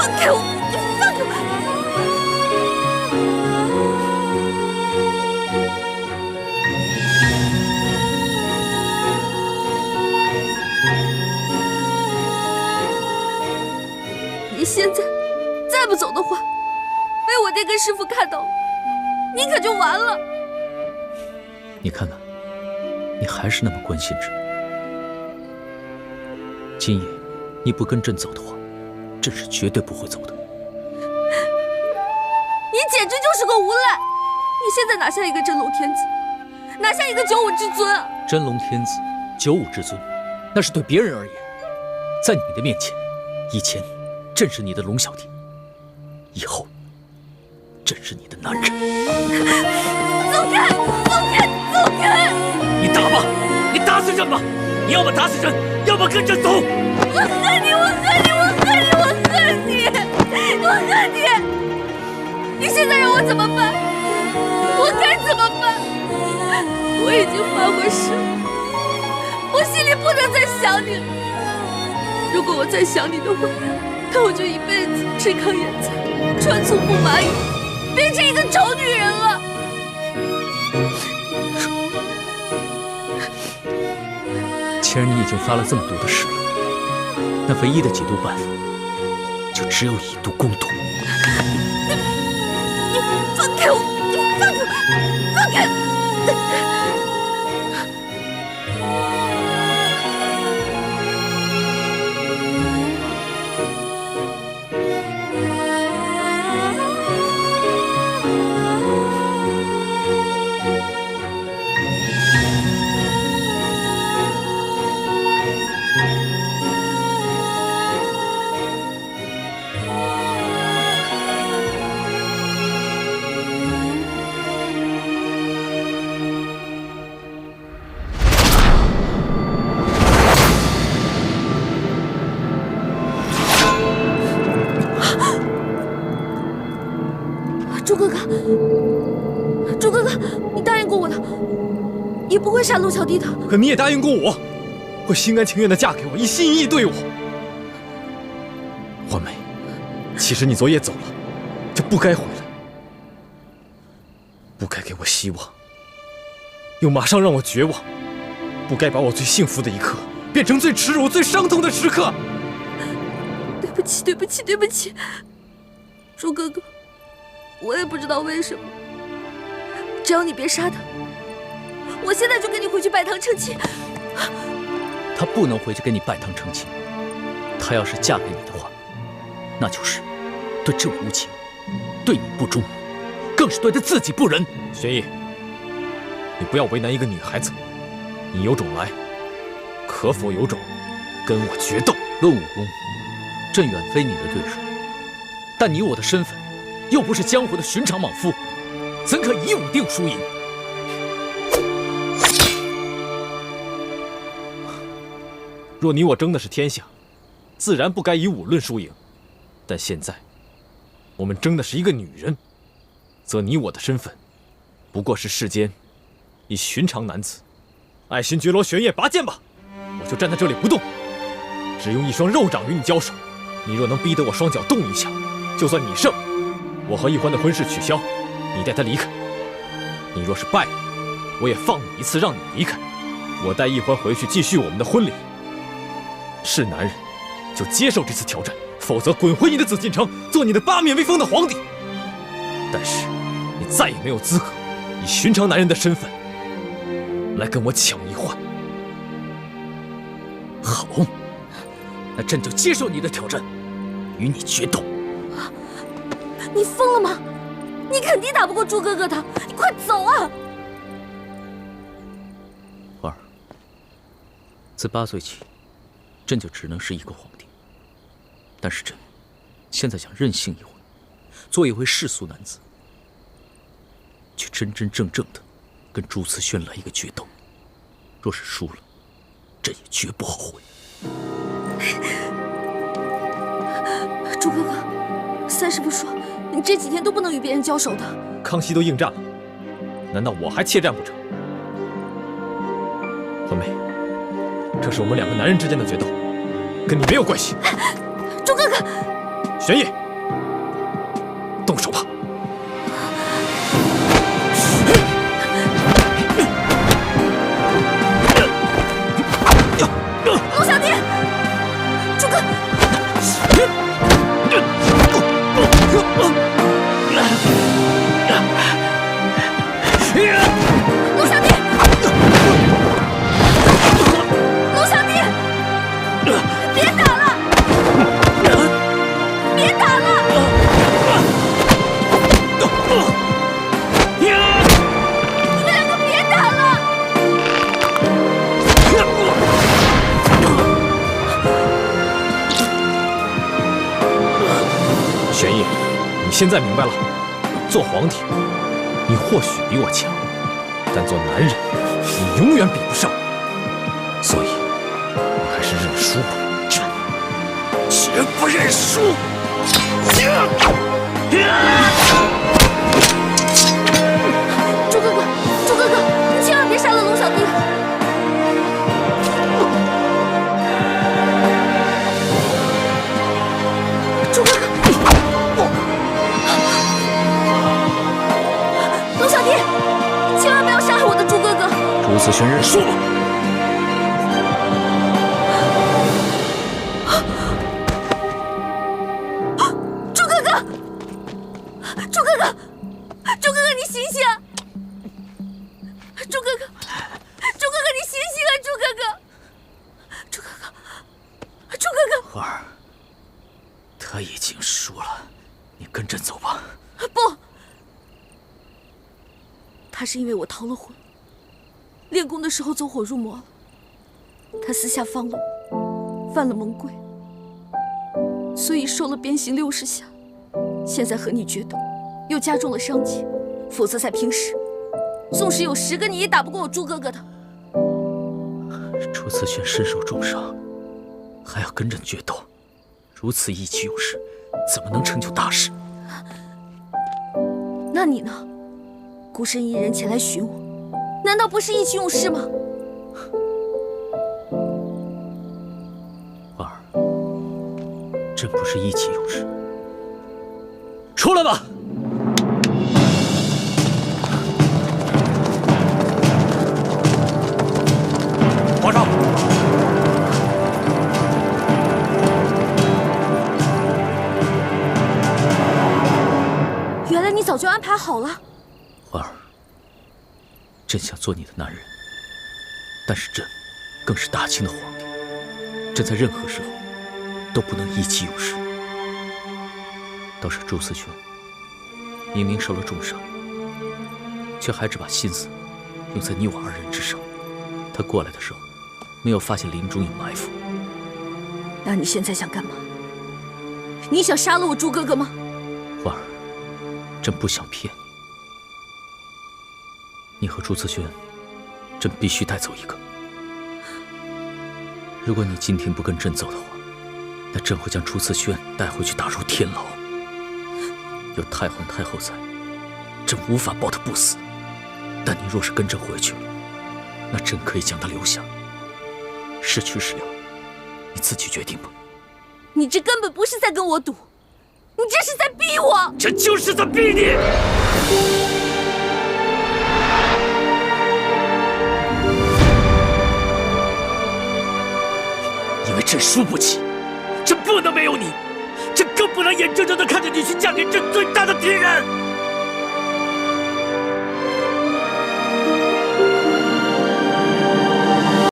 放开我！你放开我！你现在再不走的话，被我爹跟师傅看到了，你可就完了。你看看，你还是那么关心朕。今夜你不跟朕走的话，朕是绝对不会走的。你简直就是个无赖！你现在哪像一个真龙天子，哪像一个九五之尊啊！真龙天子、九五之尊，那是对别人而言。在你的面前，以前朕是你的龙小弟，以后朕是你的男人。走开！走开！走开！你打吧，你打死朕吧！你要么打死朕，要么跟朕走。我恨你！我恨你！我恨你！我恨你！我恨你！你现在让我怎么办？我该怎么办？我已经发过誓，我心里不能再想你了。如果我再想你的话，那我就一辈子吃糠咽菜，穿粗布麻衣，变成一个丑女人了。既然你已经发了这么毒的誓了，那唯一的解毒办法，就只有以毒攻毒。你放开我！你放开我！放开！朱哥哥，朱哥哥，你答应过我的，你不会杀陆小弟的。可你也答应过我，会心甘情愿地嫁给我，一心一意对我。欢梅，其实你昨夜走了，就不该回来，不该给我希望，又马上让我绝望，不该把我最幸福的一刻变成最耻辱、最伤痛的时刻。对不起，对不起，对不起，朱哥哥。我也不知道为什么，只要你别杀他，我现在就跟你回去拜堂成亲。她不能回去跟你拜堂成亲，她要是嫁给你的话，那就是对朕无情，对你不忠，更是对她自己不仁。玄烨，你不要为难一个女孩子，你有种来，可否有种跟我决斗？论武功，朕远非你的对手，但你我的身份又不是江湖的寻常莽夫，怎可以武定输赢？若你我争的是天下，自然不该以武论输赢。但现在，我们争的是一个女人，则你我的身份，不过是世间一寻常男子。爱新觉罗玄烨，拔剑吧！我就站在这里不动，只用一双肉掌与你交手。你若能逼得我双脚动一下，就算你胜。我和易欢的婚事取消，你带他离开。你若是败了，我也放你一次，让你离开。我带易欢回去继续我们的婚礼。是男人，就接受这次挑战，否则滚回你的紫禁城，做你的八面威风的皇帝。但是，你再也没有资格以寻常男人的身份来跟我抢易欢。好，那朕就接受你的挑战，与你决斗。你疯了吗？你肯定打不过朱哥哥的，你快走啊！花儿，自8岁起，朕就只能是一个皇帝。但是朕现在想任性一回，做一回世俗男子，去真真正正的跟朱慈轩来一个决斗。若是输了，朕也绝不后悔。朱哥哥，三师傅说你这几天都不能与别人交手的。康熙都应战了，难道我还怯战不成？欢梅，这是我们两个男人之间的决斗，跟你没有关系。朱哥哥，玄烨，动手吧！龙小弟，朱哥，龙小弟，龙小弟，别打了，别打了！你们两个别打了！玄烨，你现在明白了，做皇帝，你或许比我强，但做男人，你永远比不上。所以，你还是认输吧。绝不认输！朱哥哥，朱哥哥，你千万别杀了龙小弟！朱哥哥，龙小弟，千万不要杀害我的朱哥哥！朱子轩认输了。朱哥哥，你醒醒！朱哥哥，朱哥哥，你醒醒啊！朱哥哥，朱哥哥，朱哥哥！花儿，他已经输了，你跟朕走吧。不，他是因为我逃了婚，练功的时候走火入魔了。他私下放了我，犯了蒙规，所以受了鞭刑60下。现在和你决斗，又加重了伤疾。否则在平时，纵使有10个你也打不过我朱哥哥的。朱慈轩身受重伤，还要跟朕决斗，如此意气用事，怎么能成就大事？那你呢？孤身一人前来寻我，难道不是意气用事吗？花儿，朕不是意气用事。出来吧！皇上，原来你早就安排好了。花儿，朕想做你的男人，但是朕更是大清的皇帝，朕在任何时候都不能意气用事。倒是朱思轩，明明受了重伤，却还只把心思用在你我2人之上。他过来的时候，没有发现林中有埋伏。那你现在想干嘛？你想杀了我朱哥哥吗？花儿，朕不想骗你。你和朱慈轩，朕必须带走一个。如果你今天不跟朕走的话，那朕会将朱慈轩带回去打入天牢。有太皇太后在，朕无法保他不死。但你若是跟朕回去了，那朕可以将他留下。是去是留，你自己决定吧。你这根本不是在跟我赌，你这是在逼我！这就是在逼你！因为朕输不起，朕不能没有你，朕更不能眼睁睁地看着你去嫁给朕最大的敌人。